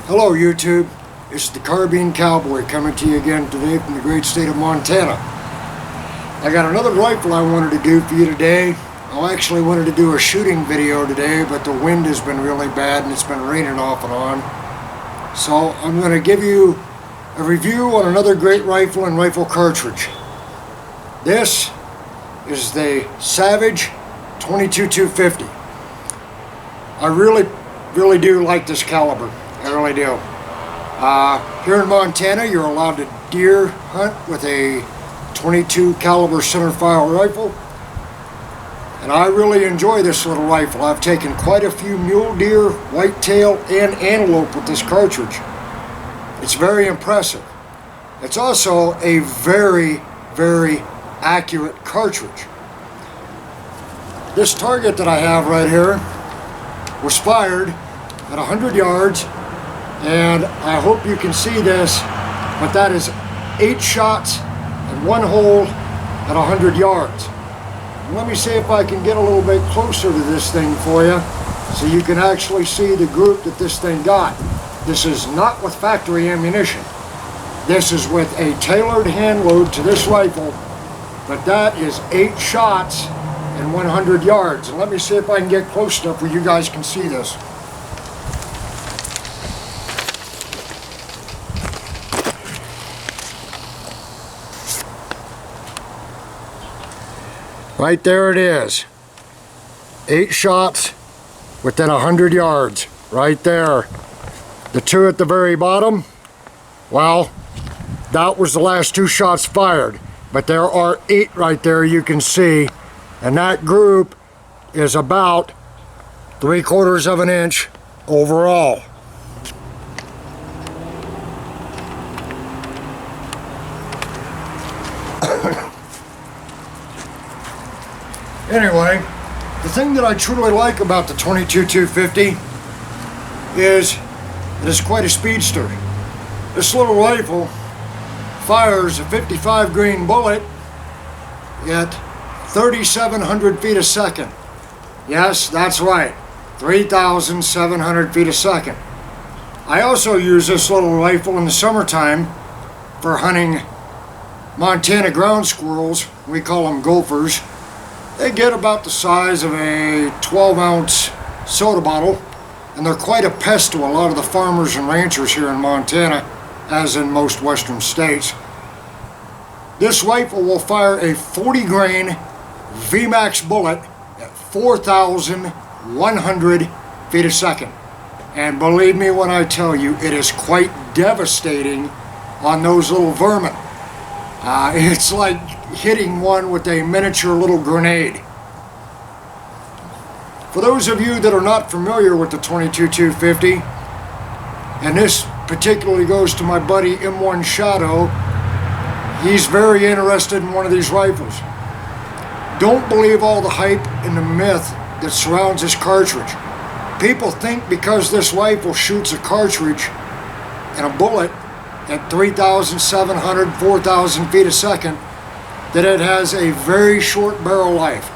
Hello YouTube, it's the Carbine Cowboy coming to you again today from the great state of Montana. I got another rifle I wanted to do for you today. I actually wanted to do a shooting video today, but the wind has been really bad and it's been raining off and on. So I'm going to give you a review on another great rifle and rifle cartridge. This is the Savage 22-250. I really do like this caliber. I really do. Here in Montana, you're allowed to deer hunt with a 22 caliber centerfire rifle, and I really enjoy this little rifle. I've taken quite a few mule deer, whitetail, and antelope with this cartridge. It's very impressive. It's also a very accurate cartridge. This target that I have right here was fired at 100 yards, and I hope you can see this, but that is 8 shots and 1 hole at 100 yards. And let me see if I can get a little bit closer to this thing for you so you can actually see the group that this thing got. This is not with factory ammunition. This is with a tailored hand load to this rifle, but that is 8 shots and 100 yards. And let me see if I can get close enough where you guys can see this. Right there it is. 8 shots within 100 yards. Right there. The 2 at the very bottom, well, that was the last 2 shots fired. But there are 8 right there you can see. And that group is about 3/4 of an inch overall. Anyway, the thing that I truly like about the 22-250 is it is quite a speedster. This little rifle fires a 55 grain bullet at 3,700 feet a second. Yes, that's right, 3,700 feet a second. I also use this little rifle in the summertime for hunting Montana ground squirrels. We call them gophers. They get about the size of a 12-ounce soda bottle, and they're quite a pest to a lot of the farmers and ranchers here in Montana, as in most western states. This rifle will fire a 40 grain VMAX bullet at 4,100 feet a second. And believe me when I tell you, it is quite devastating on those little vermin. It's like hitting one with a miniature little grenade. For those of you that are not familiar with the 22-250, and this particularly goes to my buddy M1 Shadow, he's very interested in one of these rifles. Don't believe all the hype and the myth that surrounds this cartridge. People think because this rifle shoots a cartridge and a bullet at 3,700, 4,000 feet a second, that it has a very short barrel life.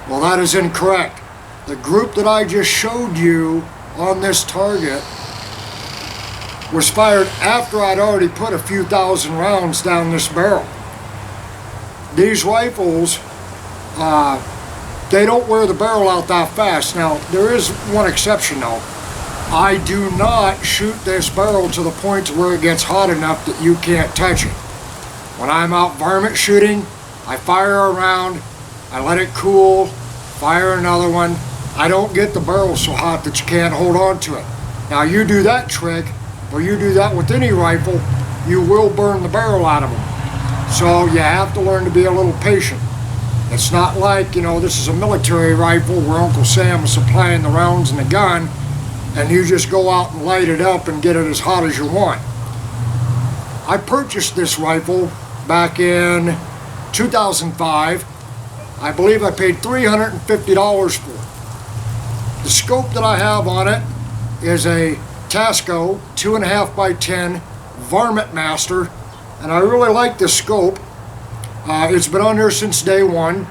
Well, that is incorrect. The group that I just showed you on this target was fired after I'd already put a few thousand rounds down this barrel. These rifles, they don't wear the barrel out that fast. Now, there is one exception though. I do not shoot this barrel to the point to where it gets hot enough that you can't touch it. When I'm out varmint shooting, I fire a round, I let it cool, fire another one. I don't get the barrel so hot that you can't hold on to it. Now you do that trick, or you do that with any rifle, you will burn the barrel out of them. So you have to learn to be a little patient. It's not like, you know, this is a military rifle where Uncle Sam is supplying the rounds and the gun, and you just go out and light it up and get it as hot as you want. I purchased this rifle back in 2005. I believe I paid $350 for it. The scope that I have on it is a Tasco 2.5x10 Varmint Master, and I really like this scope. It's been on there since day one,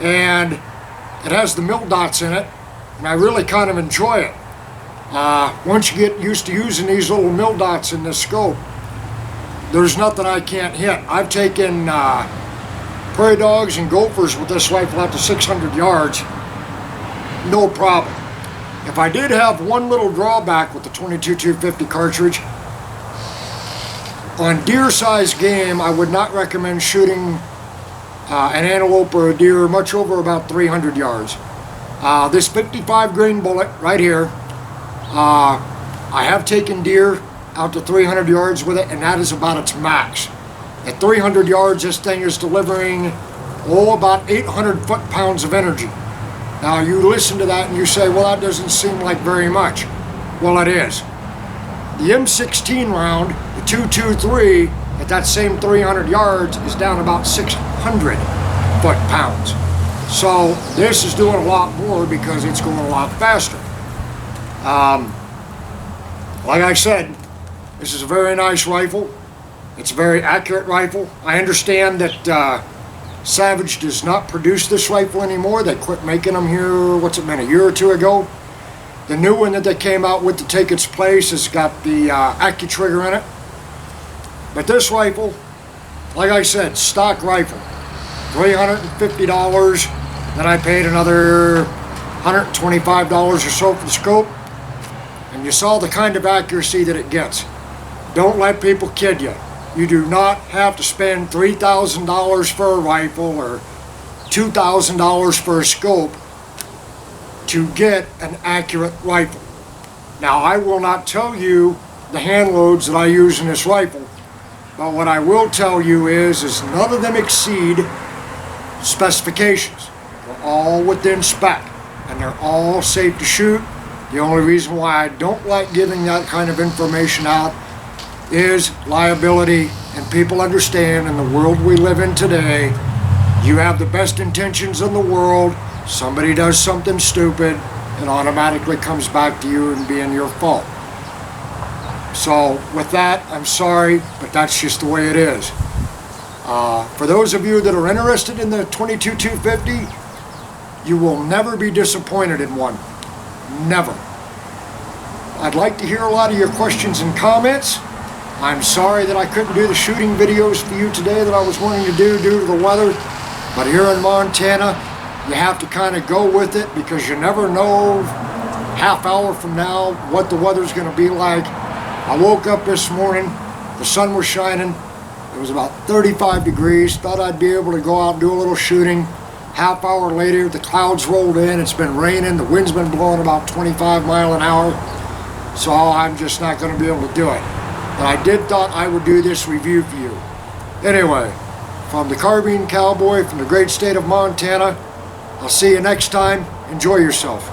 and it has the mil dots in it, and I really kind of enjoy it. Once you get used to using these little mil dots in this scope, there's nothing I can't hit. I've taken prairie dogs and gophers with this rifle out to 600 yards, no problem. If I did have one little drawback with the 22-250 cartridge, on deer-sized game, I would not recommend shooting an antelope or a deer much over about 300 yards. This 55 grain bullet right here, I have taken deer out to 300 yards with it, and that is about its max. At 300 yards, this thing is delivering, about 800 foot-pounds of energy. Now, you listen to that and you say, well, that doesn't seem like very much. Well, it is. The M16 round, the 223, at that same 300 yards, is down about 600 foot-pounds. So, this is doing a lot more because it's going a lot faster. Like I said, this is a very nice rifle. It's a very accurate rifle. I understand that Savage does not produce this rifle anymore. They quit making them here, what's it been, a year or two ago? The new one that they came out with to take its place has got the AccuTrigger in it. But this rifle, like I said, stock rifle, $350. Then I paid another $125 or so for the scope. And you saw the kind of accuracy that it gets. Don't let people kid you. You do not have to spend $3,000 for a rifle or $2,000 for a scope to get an accurate rifle. Now, I will not tell you the hand loads that I use in this rifle, but what I will tell you is none of them exceed specifications. They're all within spec, and they're all safe to shoot. The only reason why I don't like giving that kind of information out is liability, and people understand in the world we live in today, you have the best intentions in the world, somebody does something stupid, it automatically comes back to you and being your fault. So with that, I'm sorry, but that's just the way it is. For those of you that are interested in the 22-250, you will never be disappointed in one. Never. I'd like to hear a lot of your questions and comments. I'm sorry that I couldn't do the shooting videos for you today that I was wanting to do due to the weather, but here in Montana, you have to kind of go with it because you never know half hour from now what the weather's going to be like. I woke up this morning, the sun was shining, it was about 35 degrees, thought I'd be able to go out and do a little shooting. Half hour later, the clouds rolled in, it's been raining, the wind's been blowing about 25 miles an hour, so I'm just not going to be able to do it. But I did thought I would do this review for you. Anyway, from the Carbine Cowboy from the great state of Montana, I'll see you next time. Enjoy yourself.